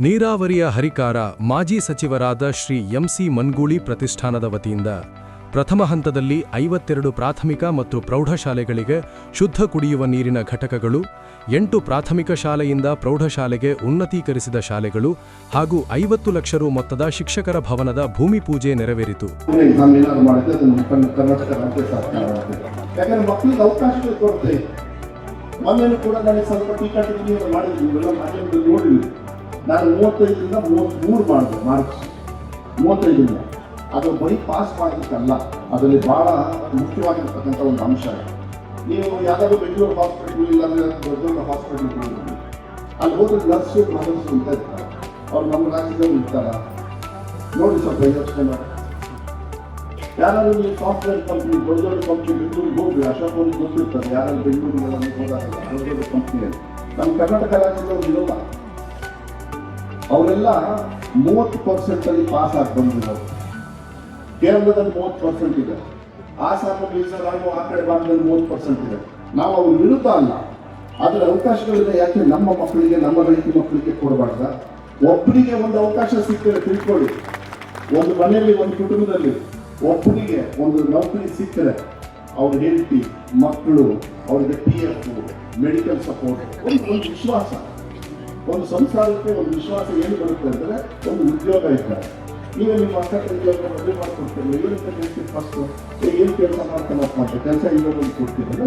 ನೀರಾವರಿಯ ಹರಿಕಾರ ಮಾಜಿ ಸಚಿವರಾದ ಶ್ರೀ ಎಂಸಿ ಮನ್ಗೂಳಿ ಪ್ರತಿಷ್ಠಾನದ ವತಿಯಿಂದ ಪ್ರಥಮ ಹಂತದಲ್ಲಿ 52 ಪ್ರಾಥಮಿಕ ಮತ್ತು ಪ್ರೌಢಶಾಲೆಗಳಿಗೆ ಶುದ್ಧ ಕುಡಿಯುವ ನೀರಿನ ಘಟಕಗಳು, 8 ಪ್ರಾಥಮಿಕ ಶಾಲೆಯಿಂದ ಪ್ರೌಢಶಾಲೆಗೆ ಉನ್ನತೀಕರಿಸಿದ ಶಾಲೆಗಳು ಹಾಗೂ 50 ಲಕ್ಷ ರು ಮೊತ್ತದ ಶಿಕ್ಷಕರ ಭವನದ ಭೂಮಿ ಪೂಜೆ ನೆರವೇರಿತು. ನಾನು 35ರಿಂದ 33 ಮಾಡಿದೆ ಮಾರ್ಕ್ಸ್ 35ರಿಂದ. ಅದು ಬರೀ ಪಾಸ್ ಮಾಡೋದಕ್ಕಲ್ಲ, ಅದರಲ್ಲಿ ಬಹಳ ಮುಖ್ಯವಾಗಿರ್ತಕ್ಕಂಥ ಒಂದು ಅಂಶ. ನೀವು ಯಾವುದಾದ್ರು ಬೆಂಗಳೂರು ಹಾಸ್ಪಿಟ್ಲು ಇಲ್ಲಾಂದರೆ ದೊಡ್ಡ ದೊಡ್ಡ ಹಾಸ್ಪಿಟ್ಲ್ ಹೋಗಿ ಅಲ್ಲಿ ಹೋದ್ರೆ ನರ್ಸು ಮನಸ್ಸು ಅಂತ ಇರ್ತಾರೆ. ಅವ್ರು ನಮ್ಮ ರಾಜ್ಯದಲ್ಲಿ ಇರ್ತಾರ ನೋಡಿ, ಸ್ವಲ್ಪ ಯೋಚನೆ ಮಾಡಿ. ಯಾರಾದ್ರೂ ನೀವು ಸಾಫ್ಟ್ವೇರ್ ಕಂಪ್ನಿ ದೊಡ್ಡ ದೊಡ್ಡ ಕಂಪ್ನಿ ಬೆಂಗಳೂರಿಗೆ ಹೋಗಿ ಅಶೋಕ್ ಅವ್ರಿಗೆ ಗೊತ್ತಿರ್ತಾರೆ. ಯಾರಾದ್ರೂ ಬೆಂಗಳೂರಿಗೆಲ್ಲ ಹೋದಾಗಲ್ಲ ದೊಡ್ಡ ದೊಡ್ಡ ಕಂಪ್ನಿಯಲ್ಲಿ ನಮ್ಮ ಕರ್ನಾಟಕ ರಾಜ್ಯದವ್ರು ಇರೋಲ್ಲ. ಅವರೆಲ್ಲ 30% ಪಾಸ್ ಆಗಿ ಬಂದಿರೋರು. ಕೇರಳದಲ್ಲಿ 30% ಇದೆ, ಆಸಾಮ ಮೀಸಲಾಗು ಆ ಕಡೆ ಭಾಗದಲ್ಲಿ 30% ಇದೆ. ನಾವು ಅವ್ರ ವಿರುದ್ಧ ಅಲ್ಲ, ಅದರ ಅವಕಾಶಗಳಿದೆ. ಯಾಕೆ ನಮ್ಮ ಮಕ್ಕಳಿಗೆ, ನಮ್ಮ ರೈತ ಮಕ್ಕಳಿಗೆ ಕೊಡಬಾರ್ದ? ಒಬ್ಬರಿಗೆ ಒಂದು ಅವಕಾಶ ಸಿಕ್ಕರೆ ತಿಳ್ಕೊಳ್ಳಿ. ಒಂದು ಮನೆಯಲ್ಲಿ, ಒಂದು ಕುಟುಂಬದಲ್ಲಿ ಒಬ್ಬರಿಗೆ ಒಂದು ನೌಕರಿ ಸಿಕ್ಕರೆ ಅವ್ರ ಹೆಂಡತಿ ಮಕ್ಕಳು ಅವರಿಗೆ PF, ಮೆಡಿಕಲ್ ಸಪೋರ್ಟ್, ಒಂದು ವಿಶ್ವಾಸ, ಒಂದು ಸಂಸಾರಕ್ಕೆ ಒಂದು ವಿಶ್ವಾಸ ಏನು ಬರುತ್ತೆ ಅಂದರೆ ಒಂದು ಉದ್ಯೋಗ ಇದ್ದಾರೆ. ನೀವೇ ನಿಮ್ಮ ಅಕ್ಕ ತಂಗಿಯವ್ರನ್ನ ಮದುವೆ ಮಾಡಿಕೊಡ್ತೀರಲ್ಲ, ಏನಂತ ಹೇಳ್ತೀವಿ ಫಸ್ಟು, ಏನು ಕೆಲಸ ಮಾಡ್ತಾನಪ್ಪ ಅಂತ, ಕೆಲಸ ಇರೋದನ್ನು ಕೊಡ್ತೀರಲ್ಲ.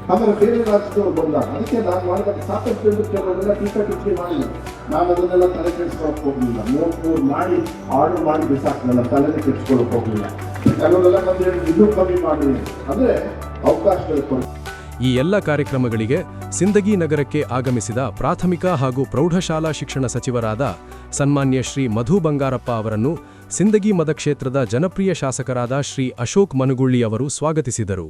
ಹಾಗಾದ್ರೆ ಬೇರೆ ರಾಜ್ಯದವ್ರು ಬಂದಾಗ ಅದಕ್ಕೆ ನಾನು ಮಾಡಿದಾಗ ಸಾಕಷ್ಟು ಜನಕ್ಕೆಲ್ಲ ಟೀಕೆ ಮಾಡಿಲ್ಲ. ನಾನು ಅದನ್ನೆಲ್ಲ ತಲೆ ಕೆಡಿಸ್ಕೊಳಕ್ಕೆ ಹೋಗಲಿಲ್ಲ. 33 ಮಾಡಿ ಆರ್ಡರ್ ಮಾಡಿ ಬಿಸಾಕ್ಲಿಲ್ಲ, ತಲೆಗೆ ಕೆಡಿಸ್ಕೊಳ್ಳೋಕೆ ಹೋಗಲಿಲ್ಲ. ಕೆಲವರೆಲ್ಲ ಬಂದು ಹೇಳಿ ಇನ್ನೂ ಕಮ್ಮಿ ಮಾಡಿ ಅಂದರೆ ಅವಕಾಶಗಳು ಕೊಡಿ. ಈ ಎಲ್ಲ ಕಾರ್ಯಕ್ರಮಗಳಿಗೆ ಸಿಂದಗಿ ನಗರಕ್ಕೆ ಆಗಮಿಸಿದ ಪ್ರಾಥಮಿಕ ಹಾಗೂ ಪ್ರೌಢಶಾಲಾ ಶಿಕ್ಷಣ ಸಚಿವರಾದ ಸನ್ಮಾನ್ಯ ಶ್ರೀ ಮಧು ಬಂಗಾರಪ್ಪ ಅವರನ್ನು ಸಿಂದಗಿ ಮತಕ್ಷೇತ್ರದ ಜನಪ್ರಿಯ ಶಾಸಕರಾದ ಶ್ರೀ ಅಶೋಕ್ ಮನುಗುಳ್ಳಿ ಅವರು ಸ್ವಾಗತಿಸಿದರು.